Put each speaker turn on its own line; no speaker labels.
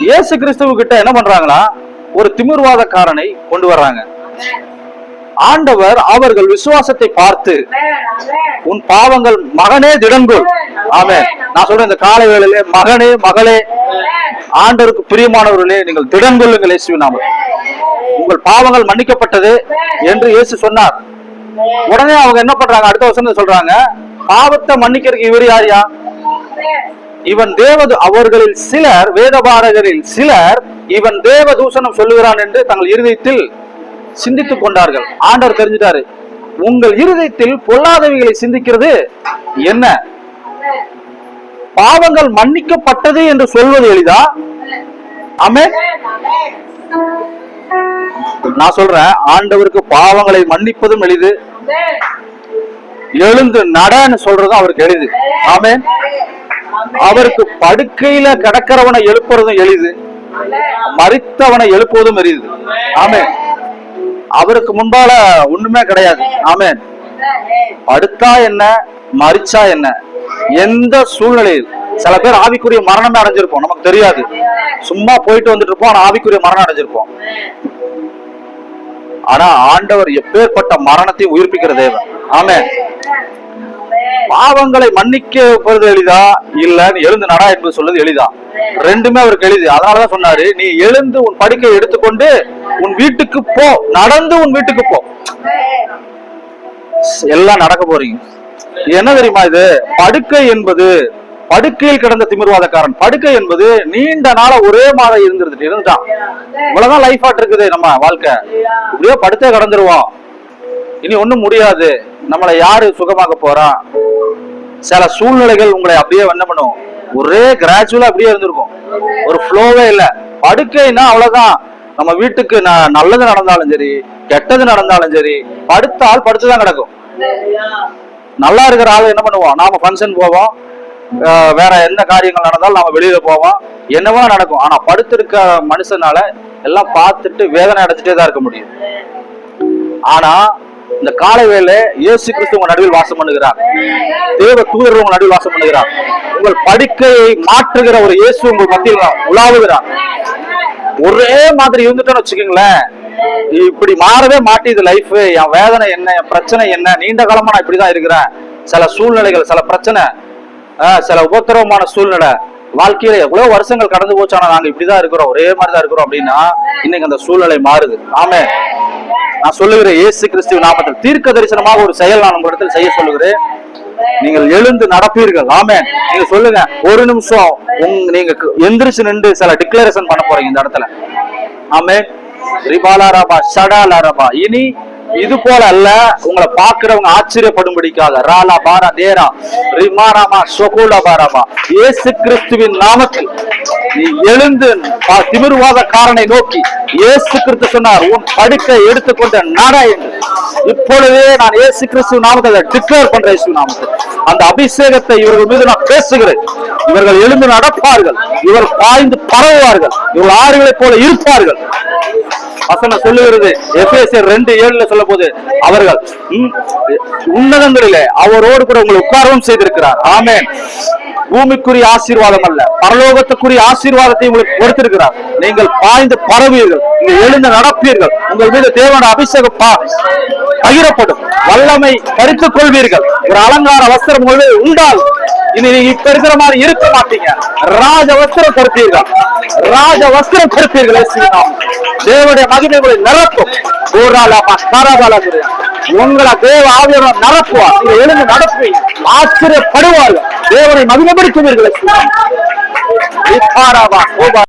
இயேசு கிறிஸ்துவ கிட்ட என்ன பண்றாங்களா, ஒரு திமிர்வாதக்காரனை கொண்டு வர்றாங்க. ஆண்டவர் அவர்கள் விசுவாசத்தை பார்த்து, உன் பாவங்கள் மகனே திடங்கொள். ஆமென். நான் சொல்றேன், இந்த காலை வேளையிலே மகனே மகளே, ஆண்டவருக்கு பிரியமானவர்களே, நீங்கள் திடங்கொள்ளுங்கள். இயேசுவின் நாமத்தில் உங்கள் பாவங்கள் மன்னிக்கப்பட்டது என்று இயேசு சொன்னார். உடனே அவங்க என்ன பண்றாங்க, அடுத்த வசனம் சொல்றாங்க, பாவத்தை மன்னிக்கிறதுக்கு இவர் யாரியா? இவன் அவர்களில் சிலர், வேதபாரகரில் சிலர், இவன் தேவ தூஷணம் சொல்லுகிறான் என்று தங்கள் இருதயத்தில் சிந்தித்துக் கொண்டார்கள். ஆண்டவர் தெரிஞ்சிட்டாரு, உங்கள் இருதயத்தில் பொல்லாதவைகளை சிந்திக்கிறது என்ன? பாவங்கள் மன்னிக்கப்பட்டது என்று சொல்வது எளிதா? ஆமென். நான் சொல்றேன், ஆண்டவருக்கு பாவங்களை மன்னிப்பதும் எளிது, எழுந்து நடன்னு சொல்றதும் அவருக்கு எளிது. ஆமென். அவருக்கு படுக்கையில கிடக்கிறவனை எழுப்புறதும் எளிது, மரித்தவனை எழுப்புவதும் எளிது. ஆமென். அவருக்கு முன்பால ஒண்ணுமே கிடையாது. ஆமென். படுத்தா என்ன, மரிச்சா என்ன, எந்த சூழ்நிலையில். சில பேர் ஆவிக்குரிய மரணமே அடைஞ்சிருப்போம், நமக்கு தெரியாது, சும்மா போயிட்டு வந்துட்டு இருப்போம், ஆனா ஆவிக்குரிய மரணம் அடைஞ்சிருப்போம். ஆனா ஆண்டவர் எப்பேற்பட்ட மரணத்தையும் உயிர்ப்பிக்கிற தேவன். ஆமென். பாவங்களை மன்னிக்கப்படுவது எளிதா, இல்ல நீ எழுந்து நடா என்று சொல்றது எளிதா? ரெண்டுமே அவருக்கு எளிது. அதனாலதான் சொன்னாரு, நீ எழுந்து உன் படுக்கையை எடுத்துக்கொண்டு உன் வீட்டுக்கு போ, நடந்து உன் வீட்டுக்கு போ. எல்லாம் நடக்க போறீங்க. என்ன தெரியுமா, இது படுக்கை என்பது, படுக்கையில் கிடந்த திமிர்வாதக்காரன், படுக்கை என்பது நீண்ட நாள ஒரே மாதம் இருந்துட்டான். இவ்வளவுதான் லைஃப் ஆட் இருக்குது நம்ம வாழ்க்கை, இப்படியே படுத்தே கடந்துருவோம், இனி ஒண்ணும் முடியாது, நம்மளை யாரு சுகமாக போறா? சில சூழ்நிலைகள் உங்களை அப்படியே என்ன பண்ணும், ஒரே கிராஜுவலா அப்படியே இருந்திருக்கும், ஒரு ஃப்ளோவே இல்ல. படுக்கைன்னா அவ்வளவுதான், நம்ம வீட்டுக்கு நல்லது நடந்தாலும் சரி, கெட்டது நடந்தாலும் சரி, படுத்தால் படுத்துதான் கிடக்கும். நல்லா இருக்கிற ஆளு என்ன பண்ணுவோம், நாம ஃபங்க்ஷன் போவோம், வேற எந்த காரியங்கள் நடந்தாலும் நாம வெளியில போவோம், என்னவோ நடக்கும். ஆனா படுத்திருக்க மனுஷனால எல்லாம் பார்த்துட்டு வேதனை அடைஞ்சிட்டே தான் இருக்க முடியும். ஆனா இந்த காலை வேளை இயேசு கிறிஸ்து உங்க நடுவில் வாசம் பண்ணுகிறார், தேவ தூதர்கள் உங்க நடுவில் வாசம் பண்ணுகிறார், உங்கள் படுக்கையை மாற்றுகிற ஒரு இயேசு உங்கள் மத்தியில் உலாவுகிறார். ஒரே மாதிரி இருந்துட்டோன்னு வச்சுக்கீங்களேன், இப்படி மாறவே மாட்டிது லைஃப். என் வேதனை என்ன, என் பிரச்சனை என்ன, நீண்ட காலமா நான் இப்படிதான் இருக்கிறேன், சில சூழ்நிலைகள், சில பிரச்சனை, சில உபத்திரவமான சூழ்நிலை, வாழ்க்கையில எவ்வளவு வருஷங்கள் கடந்து போச்சு, ஆனா நாங்க இப்படிதான் இருக்கிறோம், ஒரே மாதிரிதான் இருக்கிறோம் அப்படின்னா இன்னைக்கு அந்த சூழ்நிலை மாறுது. ஆமென். நான் சொல்லுகிறேன், இயேசு கிறிஸ்துவின் நாமத்தில் தீர்க்க தரிசனமாக ஒரு செயல் நான் உங்களிடத்தில் செய்ய சொல்லுகிறேன். நீங்கள் எழுந்து நடப்பீர்கள். ஆமென். நீங்க சொல்லுங்க, ஒரு நிமிஷம் நீங்க எந்திரிச்சு நின்று சில டிக்ளரேஷன் பண்ண போறீங்க இந்த இடத்துல. ஆமென். ரிபாலாரபா ஷடாலாரபா. இனி இது போல அல்ல, உங்களை பாக்குறவங்க ஆச்சரியப்படும்படிக்காக ராலா பாரா தேரா ரிமாராமா சொகுலா பாராமா, இயேசு கிறிஸ்துவின் நாமத்தில் நீ எழுந்து திமிர்வாதக்காரனை நோக்கி இயேசு கிறிஸ்து சொன்னார், உன் படுக்கை எடுத்துக்கொண்ட நட என்று. இப்பொழுதே நான் இயேசு கிறிஸ்து நாமத்தை டிக்ளேர் பண்றேன். இயேசு நாமத்தில் அந்த அபிஷேகத்தை இவர்கள் மீது நான் பேசுகிறேன். இவர்கள் எழுந்து நடப்பார்கள், இவர் பாய்ந்து பரவுவார்கள், இவர்கள் ஆறுகளை போல இருப்பார்கள். வசனம் சொல்லுகிறது, எபேசியர் 2:7 சொல்ல போது, அவர்கள் உன்னதங்களிலே அவரோடு கூட உங்களை உட்காரவும் செய்திருக்கிறார். ஆமென். பூமிக்குரிய ஆசீர்வாதம் அல்ல, பரலோகத்துக்குரிய ஆசீர்வாதத்தை உங்களுக்கு கொடுத்திருக்கிறார். நீங்கள் பாய்ந்து பரவுவீர்கள், நீங்கள் எழுந்து நடப்பீர்கள், உங்கள் மீது தேவனுடைய அபிஷேகம் பகிரப்படும், வல்லமை பறித்துக் கொள்வீர்கள், ஒரு அலங்கார வஸ்திரம் உண்டால் இனி நீங்க இப்ப இருக்கிற மாதிரி இருக்க மாட்டீங்க. ராஜ வஸ்திரம் கொடுப்பீர்கள், ராஜ வஸ்திரம் கொடுப்பீர்கள். தேவனுடைய மகிமைகளை நிரப்பும். உங்களை தேவ ஆவியானவர் நிரப்புவார். நீங்க எழுந்து நடப்பீங்க, ஆச்சரியப்படுவார்கள், தேவனை மகிமைப்படுத்துவீர்கள்.